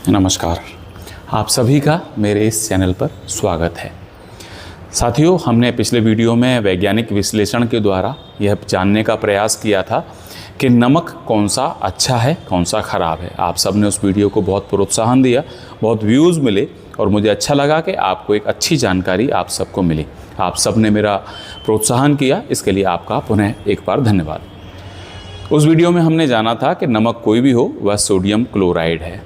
नमस्कार, आप सभी का मेरे इस चैनल पर स्वागत है। साथियों, हमने पिछले वीडियो में वैज्ञानिक विश्लेषण के द्वारा यह जानने का प्रयास किया था कि नमक कौन सा अच्छा है, कौन सा ख़राब है। आप सब ने उस वीडियो को बहुत प्रोत्साहन दिया, बहुत व्यूज़ मिले और मुझे अच्छा लगा कि आपको एक अच्छी जानकारी आप सबको मिली। आप सब ने मेरा प्रोत्साहन किया, इसके लिए आपका पुनः एक बार धन्यवाद। उस वीडियो में हमने जाना था कि नमक कोई भी हो वह सोडियम क्लोराइड है।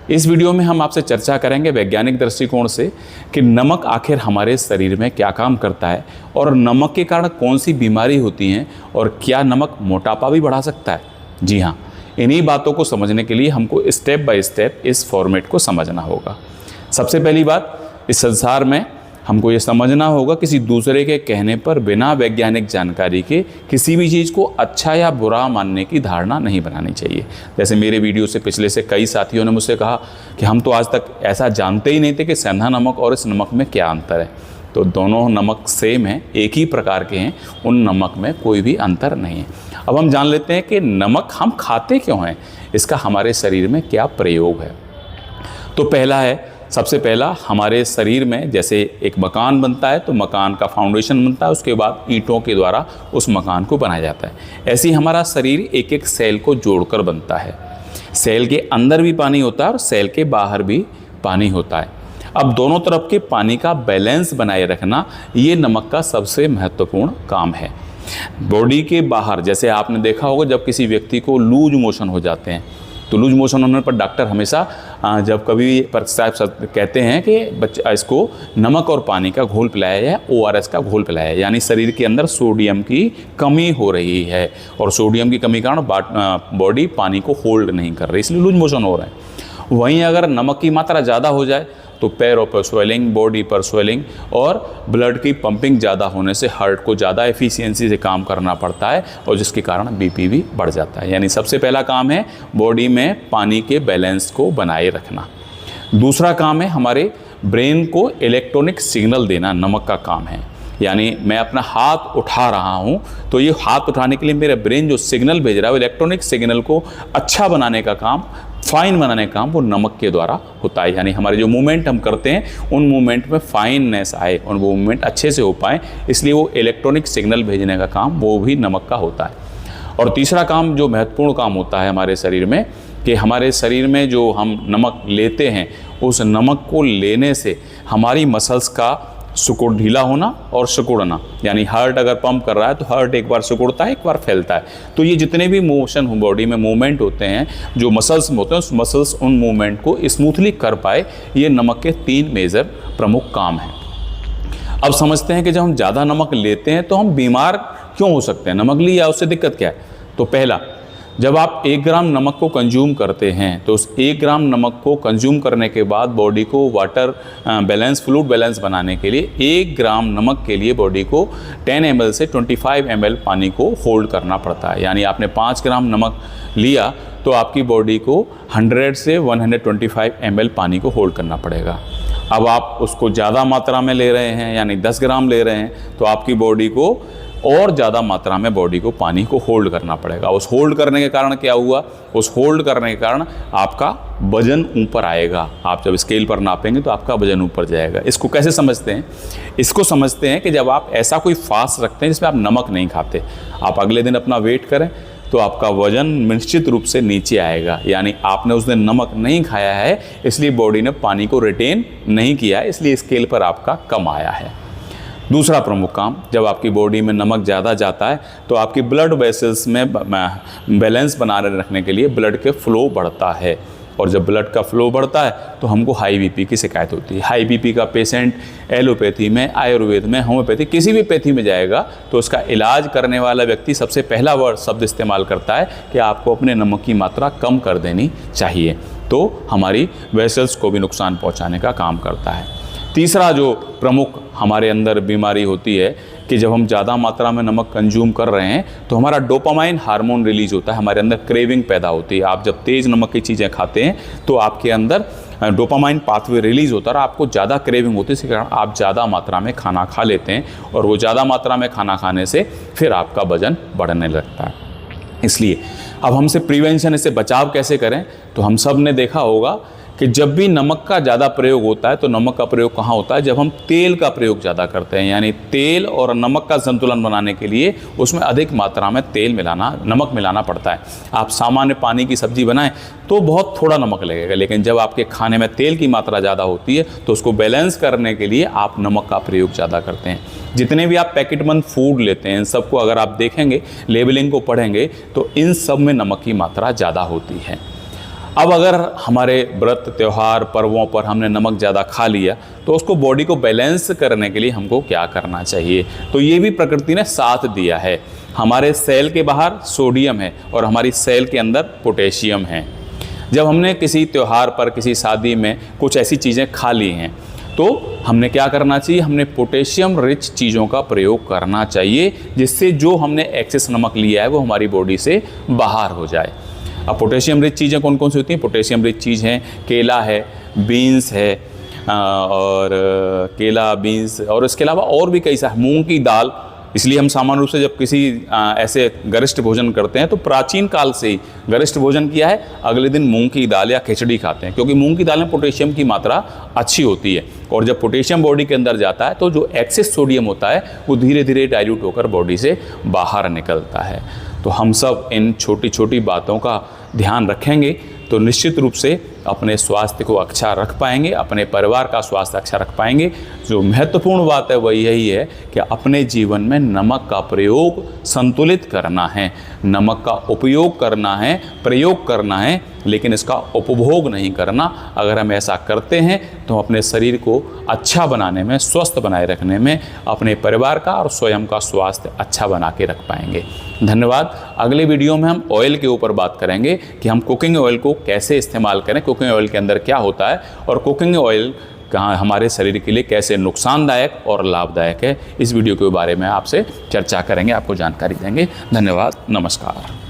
इस वीडियो में हम आपसे चर्चा करेंगे वैज्ञानिक दृष्टिकोण से कि नमक आखिर हमारे शरीर में क्या काम करता है और नमक के कारण कौन सी बीमारी होती हैं और क्या नमक मोटापा भी बढ़ा सकता है। जी हाँ, इन्हीं बातों को समझने के लिए हमको स्टेप बाय स्टेप इस फॉर्मेट को समझना होगा। सबसे पहली बात, इस संसार में हमको ये समझना होगा किसी दूसरे के कहने पर बिना वैज्ञानिक जानकारी के किसी भी चीज़ को अच्छा या बुरा मानने की धारणा नहीं बनानी चाहिए। जैसे मेरे वीडियो से पिछले से कई साथियों ने मुझसे कहा कि हम तो आज तक ऐसा जानते ही नहीं थे कि सेंधा नमक और इस नमक में क्या अंतर है। तो दोनों नमक सेम हैं, एक ही प्रकार के हैं, उन नमक में कोई भी अंतर नहीं है। अब हम जान लेते हैं कि नमक हम खाते क्यों हैं, इसका हमारे शरीर में क्या प्रयोग है। तो पहला है, सबसे पहला, हमारे शरीर में जैसे एक मकान बनता है तो मकान का फाउंडेशन बनता है, उसके बाद ईंटों के द्वारा उस मकान को बनाया जाता है। ऐसे ही हमारा शरीर एक एक सेल को जोड़कर बनता है। सेल के अंदर भी पानी होता है और सेल के बाहर भी पानी होता है। अब दोनों तरफ के पानी का बैलेंस बनाए रखना ये नमक का सबसे महत्वपूर्ण काम है। बॉडी के बाहर, जैसे आपने देखा होगा जब किसी व्यक्ति को लूज मोशन हो जाते हैं तो लूज मोशन होने पर डॉक्टर हमेशा जब कभी प्रेस्क्राइब कहते हैं कि बच्चा इसको नमक और पानी का घोल पिलाया जाए, ORS का घोल पिलाया जाए, यानी शरीर के अंदर सोडियम की कमी हो रही है और सोडियम की कमी के कारण बॉडी पानी को होल्ड नहीं कर रही, इसलिए लूज मोशन हो रहा है। वहीं अगर नमक की मात्रा ज़्यादा हो जाए तो पैरों पर स्वेलिंग, बॉडी पर स्वेलिंग और ब्लड की पंपिंग ज़्यादा होने से हार्ट को ज़्यादा एफिशिएंसी से काम करना पड़ता है और जिसके कारण BP भी बढ़ जाता है। यानी सबसे पहला काम है बॉडी में पानी के बैलेंस को बनाए रखना। दूसरा काम है हमारे ब्रेन को इलेक्ट्रॉनिक सिग्नल देना, नमक का काम है। यानी मैं अपना हाथ उठा रहा हूँ तो ये हाथ उठाने के लिए मेरा ब्रेन जो सिग्नल भेज रहा है वो इलेक्ट्रॉनिक सिग्नल को अच्छा बनाने का काम, फाइन बनाने का काम वो नमक के द्वारा होता है। यानी हमारे जो मूवमेंट हम करते हैं उन मूवमेंट में फाइननेस आए और वो मूवमेंट अच्छे से हो पाए, इसलिए वो इलेक्ट्रॉनिक सिग्नल भेजने का काम वो भी नमक का होता है। और तीसरा काम जो महत्वपूर्ण काम होता है हमारे शरीर में, कि हमारे शरीर में जो हम नमक लेते हैं उस नमक को लेने से हमारी मसल्स का सिकुड़ ढीला होना और सिकुड़ना, यानी हार्ट अगर पंप कर रहा है तो हार्ट एक बार सिकुड़ता है, एक बार फैलता है। तो ये जितने भी मोशन बॉडी में मूवमेंट होते हैं, जो मसल्स में होते हैं, उस मसल्स उन मूवमेंट को स्मूथली कर पाए, ये नमक के 3 मेजर प्रमुख काम हैं। अब समझते हैं कि जब हम ज़्यादा नमक लेते हैं तो हम बीमार क्यों हो सकते हैं। नमक लिया उससे दिक्कत क्या है। तो पहला, जब आप 1 ग्राम नमक को कंज्यूम करते हैं तो उस 1 ग्राम नमक को कंज्यूम करने के बाद बॉडी को वाटर बैलेंस, फ्लूइड बैलेंस बनाने के लिए 1 ग्राम नमक के लिए बॉडी को 10 ml से 25 ml पानी को होल्ड करना पड़ता है। यानी आपने 5 ग्राम नमक लिया तो आपकी बॉडी को 100 से 125 ml पानी को होल्ड करना पड़ेगा। अब आप उसको ज़्यादा मात्रा में ले रहे हैं, यानी 10 ग्राम ले रहे हैं, तो आपकी बॉडी को और ज़्यादा मात्रा में बॉडी को पानी को होल्ड करना पड़ेगा। उस होल्ड करने के कारण क्या हुआ, उस होल्ड करने के कारण आपका वजन ऊपर आएगा। आप जब स्केल पर नापेंगे तो आपका वजन ऊपर जाएगा। इसको कैसे समझते हैं? इसको समझते हैं कि जब आप ऐसा कोई फास्ट रखते हैं जिसमें आप नमक नहीं खाते, आप अगले दिन अपना वेट करें तो आपका वजन निश्चित रूप से नीचे आएगा। यानी आपने उस दिन नमक नहीं खाया है, इसलिए बॉडी ने पानी को रिटेन नहीं किया है, इसलिए स्केल पर आपका कम आया है। दूसरा प्रमुख काम, जब आपकी बॉडी में नमक ज़्यादा जाता है तो आपकी ब्लड वेसल्स में बैलेंस बनाए रखने के लिए ब्लड के फ्लो बढ़ता है, और जब ब्लड का फ्लो बढ़ता है तो हमको हाई BP की शिकायत होती है। हाई BP का पेशेंट एलोपैथी में, आयुर्वेद में, होम्योपैथी, किसी भी पैथी में जाएगा तो उसका इलाज करने वाला व्यक्ति सबसे पहला शब्द इस्तेमाल करता है कि आपको अपने नमक की मात्रा कम कर देनी चाहिए। तो हमारी वेसल्स को भी नुकसान पहुँचाने का काम करता है। तीसरा जो प्रमुख हमारे अंदर बीमारी होती है कि जब हम ज़्यादा मात्रा में नमक कंज्यूम कर रहे हैं तो हमारा डोपामाइन हार्मोन रिलीज होता है, हमारे अंदर क्रेविंग पैदा होती है। आप जब तेज़ नमक की चीज़ें खाते हैं तो आपके अंदर डोपामाइन पाथवे रिलीज होता है और आपको ज़्यादा क्रेविंग होती है, इसके कारण आप ज़्यादा मात्रा में खाना खा लेते हैं और वो ज़्यादा मात्रा में खाना खाने से फिर आपका वजन बढ़ने लगता है। इसलिए अब हमसे प्रिवेंशन, इससे बचाव कैसे करें, तो हम सब ने देखा होगा कि जब भी नमक का ज़्यादा प्रयोग होता है तो नमक का प्रयोग कहाँ होता है, जब हम तेल का प्रयोग ज़्यादा करते हैं। यानी तेल और नमक का संतुलन बनाने के लिए उसमें अधिक मात्रा में नमक मिलाना पड़ता है। आप सामान्य पानी की सब्जी बनाएं तो बहुत थोड़ा नमक लगेगा, लेकिन जब आपके खाने में तेल की मात्रा ज़्यादा होती है तो उसको बैलेंस करने के लिए आप नमक का प्रयोग ज़्यादा करते हैं। जितने भी आप पैकेटबंद फूड लेते हैं इन सबको अगर आप देखेंगे, लेबलिंग को पढ़ेंगे तो इन सब में नमक की मात्रा ज़्यादा होती है। अब अगर हमारे व्रत, त्यौहार, पर्वों पर हमने नमक ज़्यादा खा लिया तो उसको बॉडी को बैलेंस करने के लिए हमको क्या करना चाहिए, तो ये भी प्रकृति ने साथ दिया है। हमारे सेल के बाहर सोडियम है और हमारी सेल के अंदर पोटेशियम है। जब हमने किसी त्यौहार पर, किसी शादी में कुछ ऐसी चीज़ें खा ली हैं तो हमने क्या करना चाहिए, हमने पोटेशियम रिच चीज़ों का प्रयोग करना चाहिए, जिससे जो हमने एक्सेस नमक लिया है वो हमारी बॉडी से बाहर हो जाए। अब पोटेशियम रिच चीज़ें कौन कौन सी होती हैं? पोटेशियम रिच चीज़ हैं केला है, बीन्स है, और केला, बीन्स, और इसके अलावा और भी कई सारे, मूंग की दाल। इसलिए हम सामान्य रूप से जब किसी ऐसे गरिष्ठ भोजन करते हैं तो प्राचीन काल से ही गरिष्ठ भोजन किया है, अगले दिन मूंग की दाल या खिचड़ी खाते हैं, क्योंकि मूंग की दाल में पोटेशियम की मात्रा अच्छी होती है। और जब पोटेशियम बॉडी के अंदर जाता है तो जो एक्सेस सोडियम होता है वो धीरे धीरे डाइल्यूट होकर बॉडी से बाहर निकलता है। तो हम सब इन छोटी छोटी बातों का ध्यान रखेंगे तो निश्चित रूप से अपने स्वास्थ्य को अच्छा रख पाएंगे, अपने परिवार का स्वास्थ्य अच्छा रख पाएंगे। जो महत्वपूर्ण बात है वह यही है कि अपने जीवन में नमक का प्रयोग संतुलित करना है, नमक का उपयोग करना है, प्रयोग करना है, लेकिन इसका उपभोग नहीं करना। अगर हम ऐसा करते हैं तो हम अपने शरीर को अच्छा बनाने में, स्वस्थ बनाए रखने में, अपने परिवार का और स्वयं का स्वास्थ्य अच्छा बना के रख पाएंगे। धन्यवाद। अगले वीडियो में हम ऑयल के ऊपर बात करेंगे कि हम कुकिंग ऑयल को कैसे इस्तेमाल करें, कुकिंग ऑयल के अंदर क्या होता है और कुकिंग ऑयल कहाँ हमारे शरीर के लिए कैसे नुकसानदायक और लाभदायक है। इस वीडियो के बारे में आपसे चर्चा करेंगे, आपको जानकारी देंगे। धन्यवाद, नमस्कार।